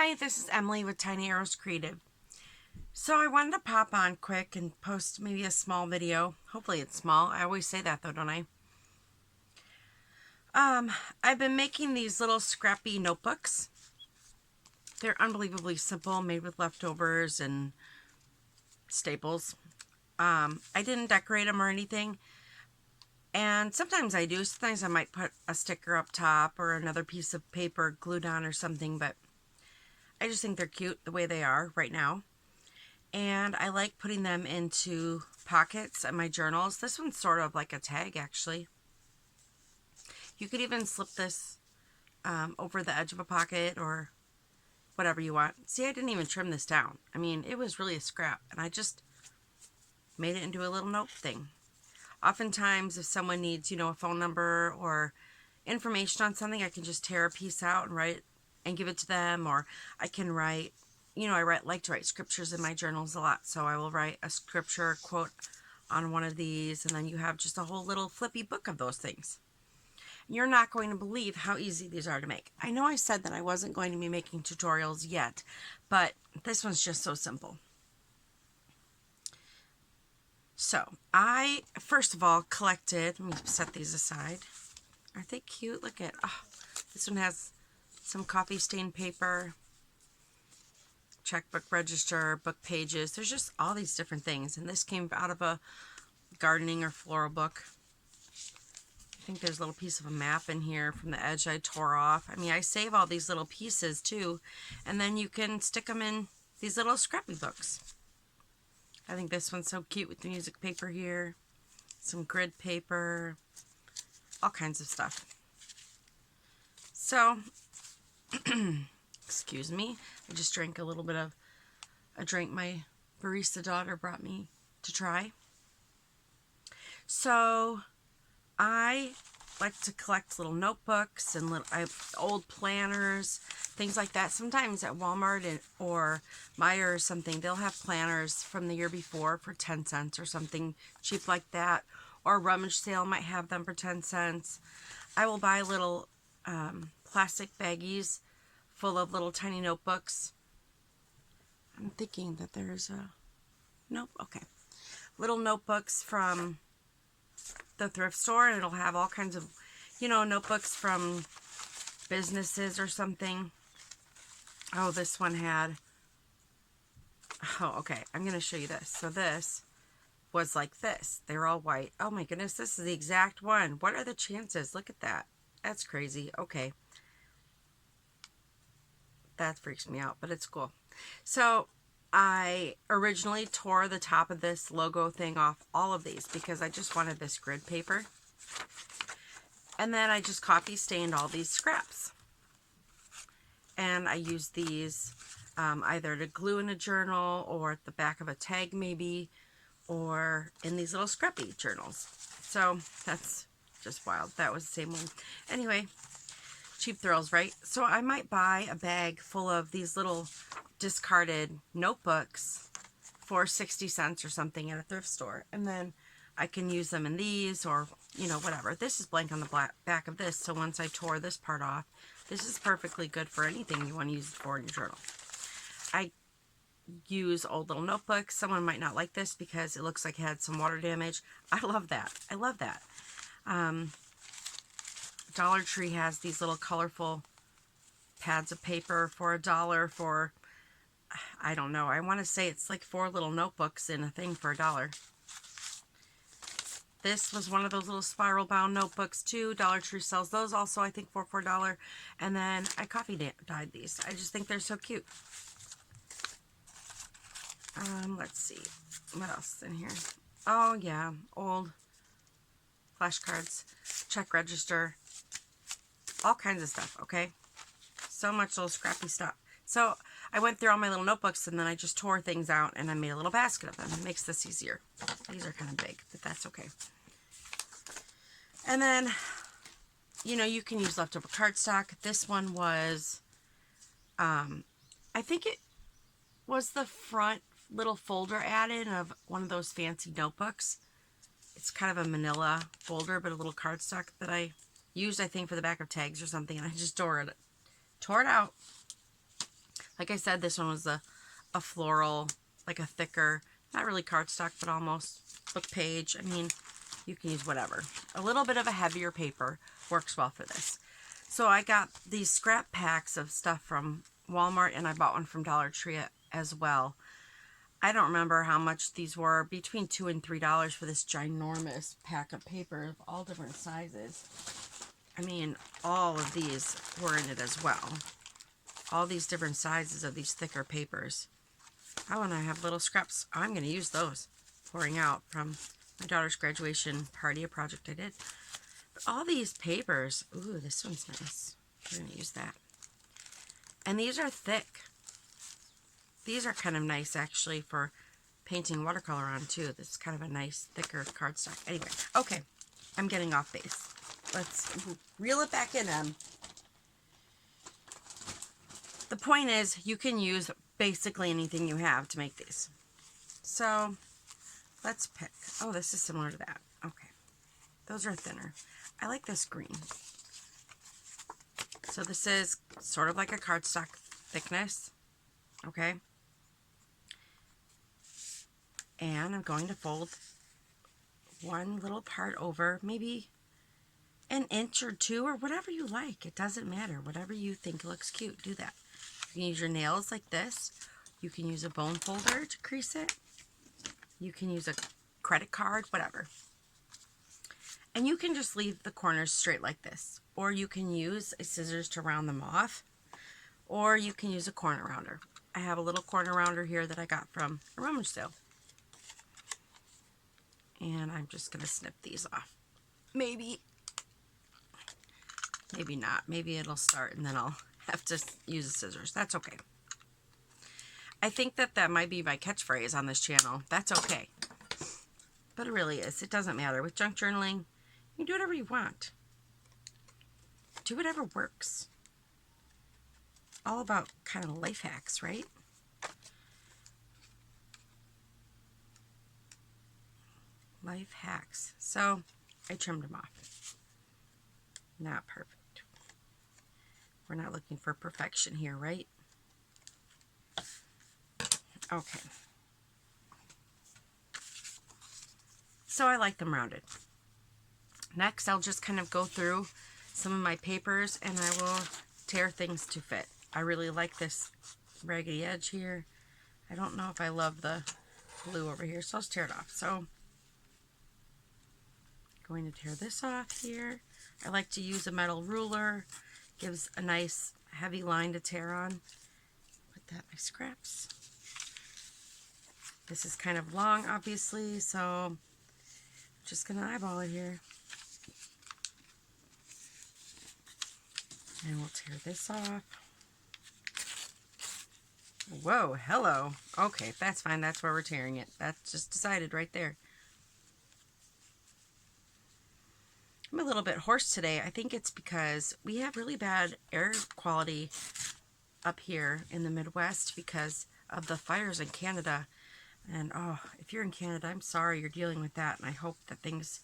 Hi, this is Emily with Tiny Arrows Creative. So I wanted to pop on quick and post maybe a small video. Hopefully it's small. I always say that though, don't I? I've been making these little scrappy notebooks. They're unbelievably simple, made with leftovers and staples. I didn't decorate them or anything. And sometimes I do. Sometimes I might put a sticker up top or another piece of paper glued on or something, but I just think they're cute the way they are right now. And I like putting them into pockets in my journals. This one's sort of like a tag, actually. You could even slip this over the edge of a pocket or whatever you want. See, I didn't even trim this down. I mean, it was really a scrap, and I just made it into a little note thing. Oftentimes, if someone needs, a phone number or information on something, I can just tear a piece out and write and give it to them, or I can write, like to write scriptures in my journals a lot, so I will write a scripture quote on one of these, and then you have just a whole little flippy book of those things. You're not going to believe how easy these are to make. I know I said that I wasn't going to be making tutorials yet, but this one's just so simple. So, I, first of all, collected, let me set these aside. Aren't they cute? Look at, this one has some coffee stained paper, checkbook register, book pages. There's just all these different things. And this came out of a gardening or floral book. I think there's a little piece of a map in here from the edge I tore off. I mean, I save all these little pieces too. And then you can stick them in these little scrappy books. I think this one's so cute with the music paper here. Some grid paper. All kinds of stuff. So, excuse me, I just drank a little bit of a drink my barista daughter brought me to try. So, I like to collect little notebooks and old planners, things like that. Sometimes at Walmart or Meijer or something, they'll have planners from the year before for 10 cents or something cheap like that. Or a rummage sale might have them for 10 cents. I will buy little plastic baggies full of little tiny notebooks. I'm thinking that there's a... Nope, okay. Little notebooks from the thrift store, and it'll have all kinds of, notebooks from businesses or something. Oh, this one had... Oh, okay. I'm going to show you this. So this was like this. They're all white. Oh my goodness, this is the exact one. What are the chances? Look at that. That's crazy. Okay. That freaks me out, but it's cool. So I originally tore the top of this logo thing off all of these because I just wanted this grid paper. And then I just coffee stained all these scraps. And I used these either to glue in a journal or at the back of a tag maybe, or in these little scrappy journals. So that's just wild. That was the same one. Anyway, cheap thrills, right? So I might buy a bag full of these little discarded notebooks for 60 cents or something at a thrift store. And then I can use them in these or, whatever. This is blank on the back of this. So once I tore this part off, this is perfectly good for anything you want to use it for in your journal. I use old little notebooks. Someone might not like this because it looks like it had some water damage. I love that. I love that. Dollar Tree has these little colorful pads of paper for $1 for, I don't know, I want to say it's like 4 little notebooks in a thing for $1. This was one of those little spiral bound notebooks too. Dollar Tree sells those also, I think, for $4. And then I coffee dyed these. I just think they're so cute. Let's see. What else is in here? Oh, yeah. Old flashcards. Check register. All kinds of stuff, okay? So much little scrappy stuff. So I went through all my little notebooks and then I just tore things out and I made a little basket of them. It makes this easier. These are kind of big, but that's okay. And then, you can use leftover cardstock. This one was, I think it was the front little folder added of one of those fancy notebooks. It's kind of a manila folder, but a little cardstock that I used, I think, for the back of tags or something, and I just tore it out Like I said, this one was a floral, like a thicker, not really cardstock, but almost book page. I mean, you can use whatever. A little bit of a heavier paper works well for this. So I got these scrap packs of stuff from Walmart, and I bought one from Dollar Tree as well. I don't remember how much these were, between $2 and $3 for this ginormous pack of paper of all different sizes. I mean, all of these were in it as well. All these different sizes of these thicker papers. Oh, and I have little scraps. I'm going to use those. Pouring out from my daughter's graduation party, a project I did. But all these papers. Ooh, this one's nice. We're going to use that. And these are thick. These are kind of nice, actually, for painting watercolor on, too. This is kind of a nice, thicker cardstock. Anyway, okay. I'm getting off base. Let's reel it back in. The point is, you can use basically anything you have to make these. So, let's pick. Oh, this is similar to that. Okay. Those are thinner. I like this green. So this is sort of like a cardstock thickness. Okay. And I'm going to fold one little part over, maybe an inch or two, or whatever you like. It doesn't matter. Whatever you think looks cute, do that. You can use your nails like this. You can use a bone folder to crease it. You can use a credit card, whatever. And you can just leave the corners straight like this. Or you can use a scissors to round them off. Or you can use a corner rounder. I have a little corner rounder here that I got from a rummage sale. And I'm just going to snip these off. Maybe not. Maybe it'll start and then I'll have to use the scissors. That's okay. I think that might be my catchphrase on this channel. That's okay. But it really is. It doesn't matter. With junk journaling, you can do whatever you want. Do whatever works. All about kind of life hacks, right? Life hacks. So, I trimmed them off. Not perfect. We're not looking for perfection here, right? Okay. So I like them rounded. Next, I'll just kind of go through some of my papers and I will tear things to fit. I really like this raggedy edge here. I don't know if I love the blue over here, so I'll just tear it off. So going to tear this off here. I like to use a metal ruler. Gives a nice heavy line to tear on. Put that in my scraps. This is kind of long, obviously, so I'm just going to eyeball it here. And we'll tear this off. Whoa, hello. Okay, that's fine. That's where we're tearing it. That's just decided right there. I'm a little bit hoarse today. I think it's because we have really bad air quality up here in the Midwest because of the fires in Canada. And oh, if you're in Canada, I'm sorry you're dealing with that, and I hope that things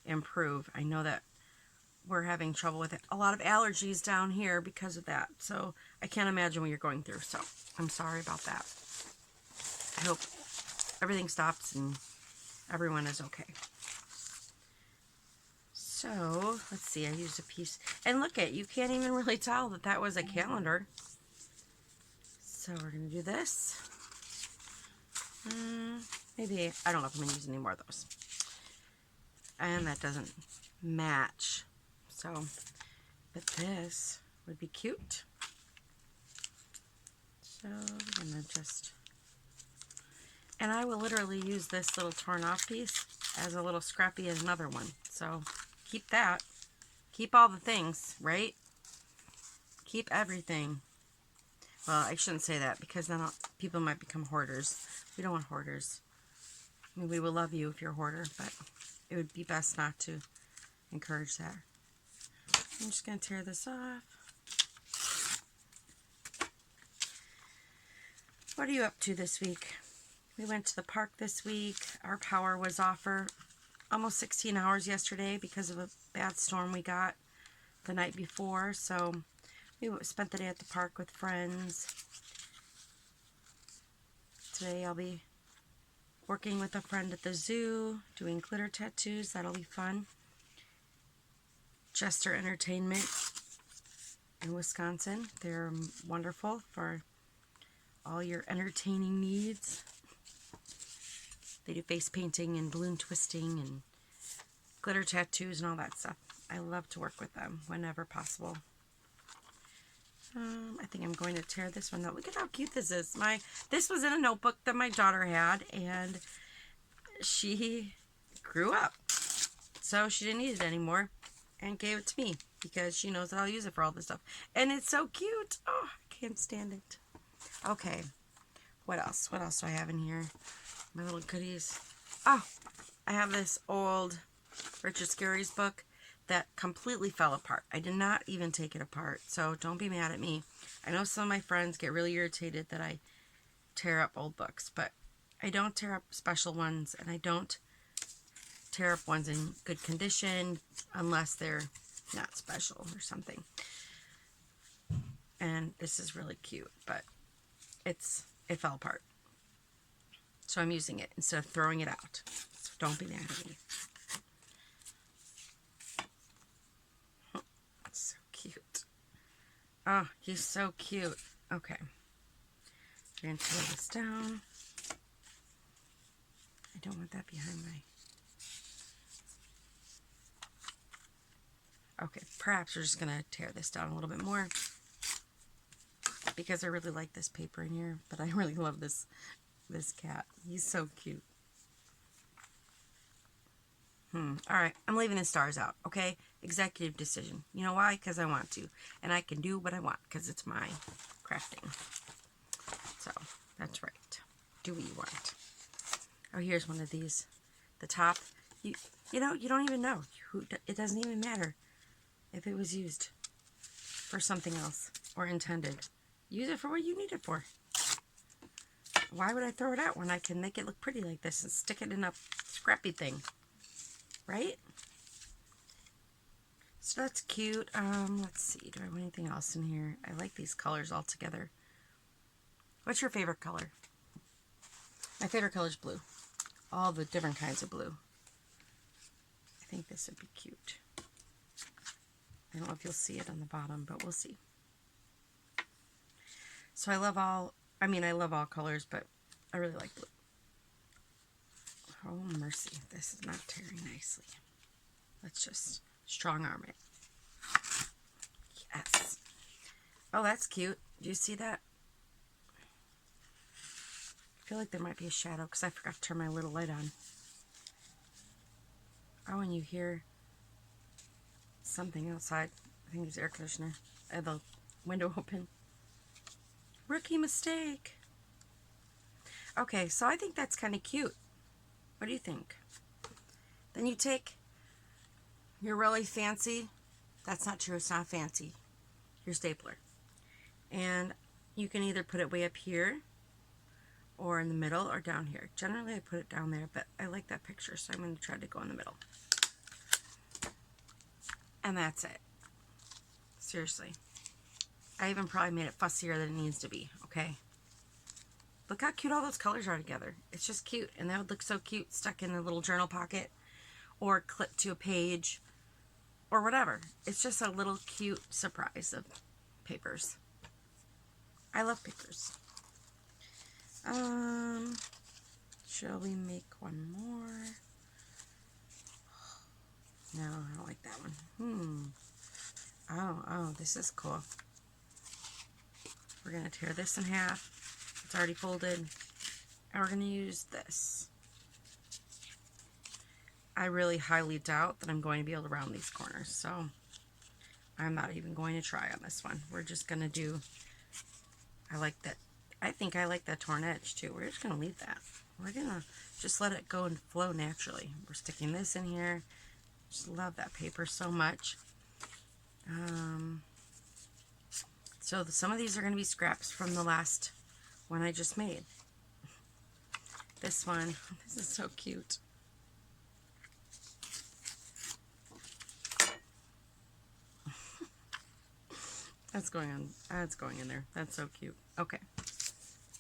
improve. I know that we're having trouble with it. A lot of allergies down here because of that. So I can't imagine what you're going through. So I'm sorry about that. I hope everything stops and everyone is okay. So, let's see, I used a piece. And look at, you can't even really tell that that was a calendar. So we're going to do this. Maybe, I don't know if I'm going to use any more of those. And that doesn't match. So, but this would be cute. So, I'm going to just... And I will literally use this little torn off piece as a little Scrappy as another one. So... keep that. Keep all the things, right? Keep everything. Well, I shouldn't say that because then people might become hoarders. We don't want hoarders. I mean, we will love you if you're a hoarder, but it would be best not to encourage that. I'm just going to tear this off. What are you up to this week? We went to the park this week. Our power was off for almost 16 hours yesterday because of a bad storm we got the night before. So we spent the day at the park with friends. Today I'll be working with a friend at the zoo, doing glitter tattoos. That'll be fun. Jester Entertainment in Wisconsin. They're wonderful for all your entertaining needs. They do face painting and balloon twisting and glitter tattoos and all that stuff. I love to work with them whenever possible. I think I'm going to tear this one out. Look at how cute this is. This was in a notebook that my daughter had, and she grew up. So she didn't need it anymore and gave it to me because she knows that I'll use it for all this stuff. And it's so cute. Oh, I can't stand it. Okay. What else? What else do I have in here? My little goodies. Oh, I have this old Richard Scarry's book that completely fell apart. I did not even take it apart, so don't be mad at me. I know some of my friends get really irritated that I tear up old books, but I don't tear up special ones, and I don't tear up ones in good condition unless they're not special or something. And this is really cute, but it fell apart. So I'm using it instead of throwing it out. So don't be mad at me. That's so cute. Oh, he's so cute. Okay. I'm going to tear this down. I don't want that behind my... Okay, perhaps we're just going to tear this down a little bit more because I really like this paper in here, but I really love this cat. He's so cute. Alright, I'm leaving the stars out, okay? Executive decision. You know why? Because I want to. And I can do what I want because it's my crafting. So, that's right. Do what you want. Oh, here's one of these. The top. You know, you don't even know. It doesn't even matter if it was used for something else or intended. Use it for what you need it for. Why would I throw it out when I can make it look pretty like this and stick it in a scrappy thing? Right? So that's cute. Let's see. Do I have anything else in here? I like these colors all together. What's your favorite color? My favorite color is blue. All the different kinds of blue. I think this would be cute. I don't know if you'll see it on the bottom, but we'll see. So I love all colors, but I really like blue. Oh, mercy. This is not tearing nicely. Let's just strong arm it. Yes. Oh, that's cute. Do you see that? I feel like there might be a shadow because I forgot to turn my little light on. Oh, and you hear something outside. I think it's air conditioner. I have the window open. Rookie mistake. Okay, so I think that's kind of cute. What do you think? Then you take your really fancy, that's not true, it's not fancy, your stapler. And you can either put it way up here or in the middle or down here. Generally I put it down there, but I like that picture, so I'm going to try to go in the middle. And that's it. Seriously. I even probably made it fussier than it needs to be, okay? Look how cute all those colors are together. It's just cute, and that would look so cute stuck in a little journal pocket or clipped to a page or whatever. It's just a little cute surprise of papers. I love papers. Shall we make one more? No, I don't like that one. Oh, this is cool. We're going to tear this in half. It's already folded. And we're going to use this. I really highly doubt that I'm going to be able to round these corners, so I'm not even going to try on this one. We're just going to do, I think I like that torn edge too. We're just going to leave that. We're going to just let it go and flow naturally. We're sticking this in here. Just love that paper so much. So some of these are going to be scraps from the last one I just made. This one, this is so cute. That's going in there. That's so cute. Okay.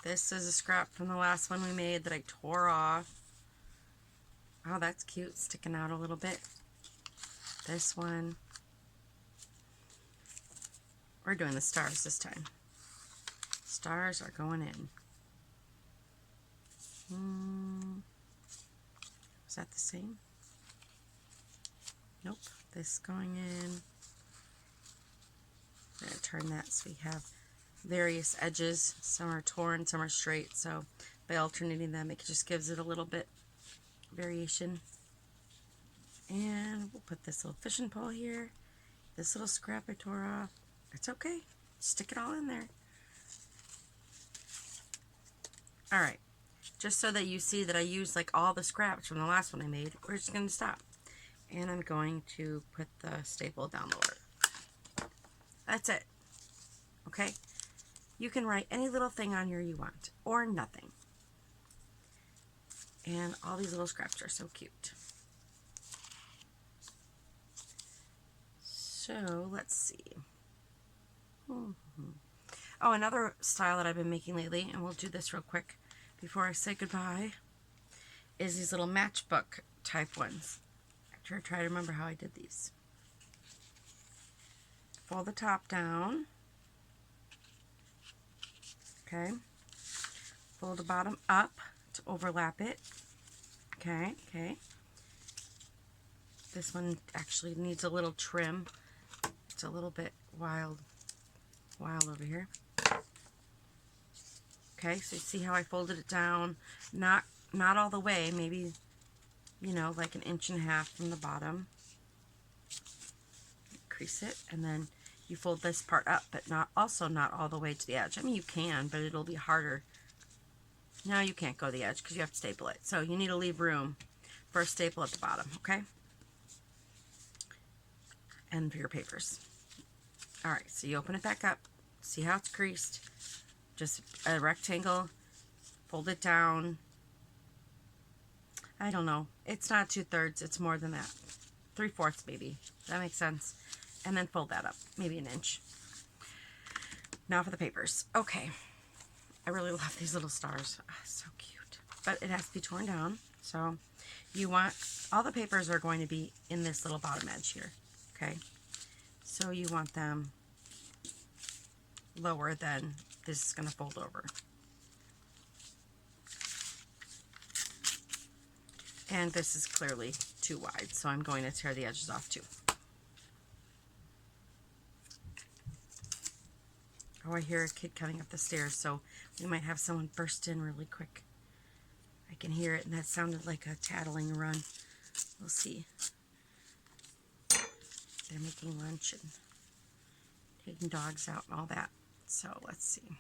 This is a scrap from the last one we made that I tore off. Oh, that's cute, sticking out a little bit. This one. We're doing the stars this time. Stars are going in. Is that the same? Nope. This going in. I'm going to turn that so we have various edges. Some are torn, some are straight. So by alternating them, it just gives it a little bit variation. And we'll put this little fishing pole here. This little scrap I tore off. It's okay. Stick it all in there. Alright. Just so that you see that I used like all the scraps from the last one I made, we're just going to stop. And I'm going to put the staple down lower. That's it. Okay? You can write any little thing on here you want, or nothing. And all these little scraps are so cute. So, let's see. Oh, another style that I've been making lately, and we'll do this real quick before I say goodbye, is these little matchbook type ones. After I try to remember how I did these. Fold the top down. Okay. Fold the bottom up to overlap it. Okay, okay. This one actually needs a little trim. It's a little bit wild over here. Okay, so you see how I folded it down? Not all the way, maybe, you know, like 1.5 inches from the bottom. Crease it, and then you fold this part up, but not all the way to the edge. I mean, you can, but it'll be harder. No, you can't go to the edge because you have to staple it. So you need to leave room for a staple at the bottom, okay? And for your papers. All right, so you open it back up. See how it's creased? Just a rectangle. Fold it down. I don't know. It's not 2/3. It's more than that. 3/4 maybe. That makes sense. And then fold that up. Maybe 1 inch. Now for the papers. Okay. I really love these little stars. Oh, so cute. But it has to be torn down. So you want, all the papers are going to be in this little bottom edge here. Okay. So you want them lower than this is going to fold over. And this is clearly too wide, so I'm going to tear the edges off too. Oh, I hear a kid coming up the stairs, so we might have someone burst in really quick. I can hear it, and that sounded like a tattling run. We'll see. They're making lunch and taking dogs out and all that. So let's see.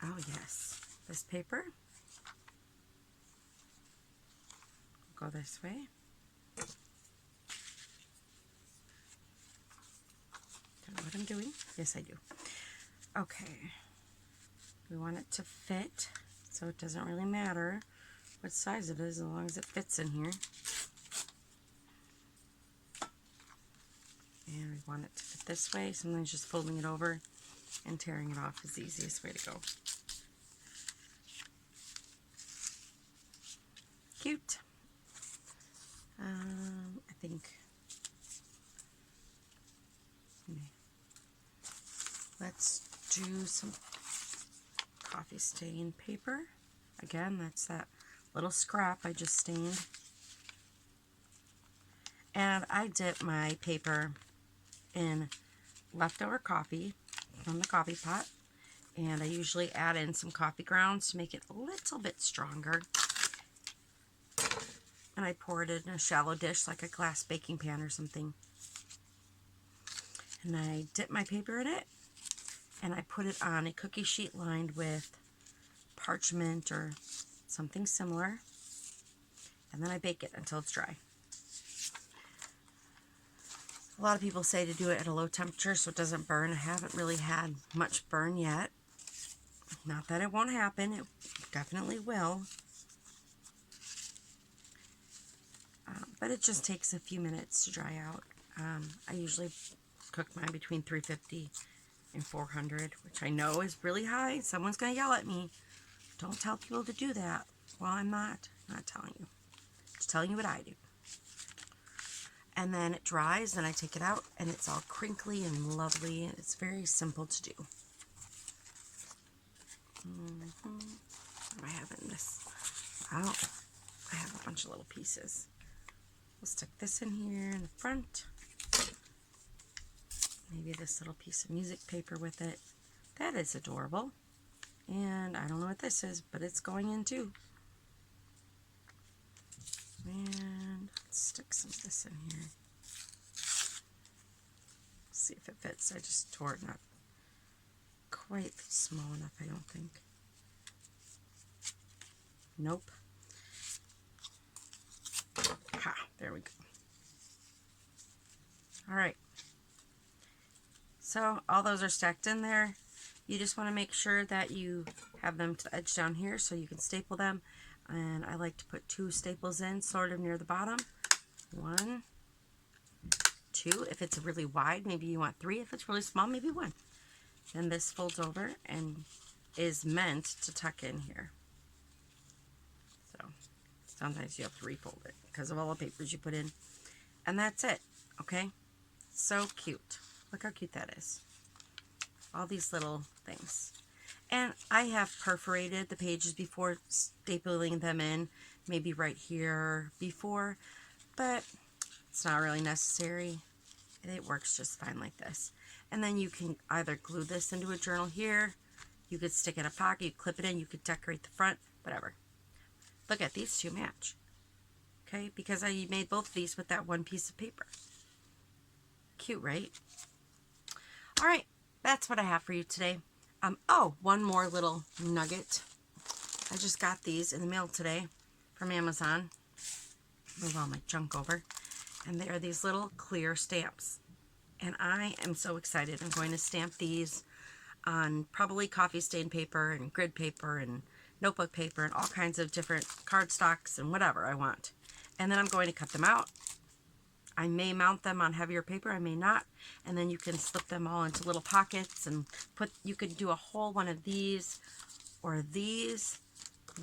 Oh yes, this paper. Go this way. Don't know what I'm doing. Yes, I do. Okay. We want it to fit, so it doesn't really matter what size it is as long as it fits in here. And we want it to fit this way. Sometimes just folding it over and tearing it off is the easiest way to go. Cute. I think let's do some coffee stain paper. Again, that's that little scrap I just stained. And I dip my paper in leftover coffee from the coffee pot. And I usually add in some coffee grounds to make it a little bit stronger. And I pour it in a shallow dish, like a glass baking pan or something. And I dip my paper in it, and I put it on a cookie sheet lined with parchment or something similar. And then I bake it until it's dry. A lot of people say to do it at a low temperature so it doesn't burn. I haven't really had much burn yet. Not that it won't happen, it definitely will. But it just takes a few minutes to dry out. I usually cook mine between 350 and 400, which I know is really high. Someone's going to yell at me. Don't tell people to do that. Well, I'm not telling you. Just telling you what I do. And then it dries, and I take it out, and it's all crinkly and lovely, and it's very simple to do. What do I have in this? Wow, I have a bunch of little pieces. We'll stick this in here in the front. Maybe this little piece of music paper with it. That is adorable. And I don't know what this is, but it's going in too. And let's stick some of this in here. See if it fits. I just tore it, not quite small enough, I don't think. Nope. Ha, there we go. All right. So all those are stacked in there. You just want to make sure that you have them to the edge down here so you can staple them. And I like to put 2 staples in, sort of near the bottom. 1, 2. If it's really wide, maybe you want 3. If it's really small, maybe 1. Then this folds over and is meant to tuck in here. So sometimes you have to refold it because of all the papers you put in. And that's it, okay? So cute. Look how cute that is. All these little things. And I have perforated the pages before stapling them in, maybe right here before, but it's not really necessary. It works just fine like this. And then you can either glue this into a journal here, you could stick it in a pocket, you clip it in, you could decorate the front, whatever. Look at these 2 match. Okay, because I made both of these with that 1 piece of paper. Cute, right? All right, that's what I have for you today. Oh, one more little nugget. I just got these in the mail today from Amazon. Move all my junk over. And they are these little clear stamps. And I am so excited. I'm going to stamp these on probably coffee stain paper and grid paper and notebook paper and all kinds of different cardstocks and whatever I want. And then I'm going to cut them out. I may mount them on heavier paper, I may not, and then you can slip them all into little pockets and you could do a whole one of these or these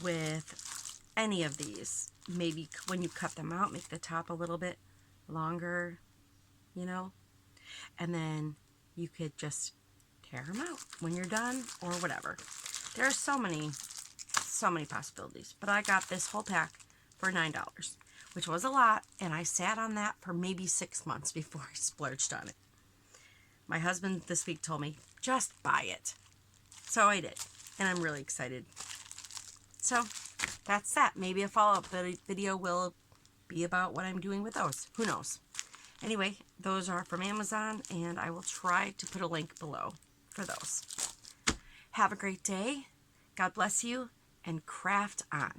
with any of these. Maybe when you cut them out, make the top a little bit longer, you know, and then you could just tear them out when you're done or whatever. There are so many possibilities, but I got this whole pack for $9. Which was a lot, and I sat on that for maybe 6 months before I splurged on it. My husband this week told me, just buy it. So I did, and I'm really excited. So that's that. Maybe a follow-up video will be about what I'm doing with those. Who knows? Anyway, those are from Amazon, and I will try to put a link below for those. Have a great day. God bless you, and craft on.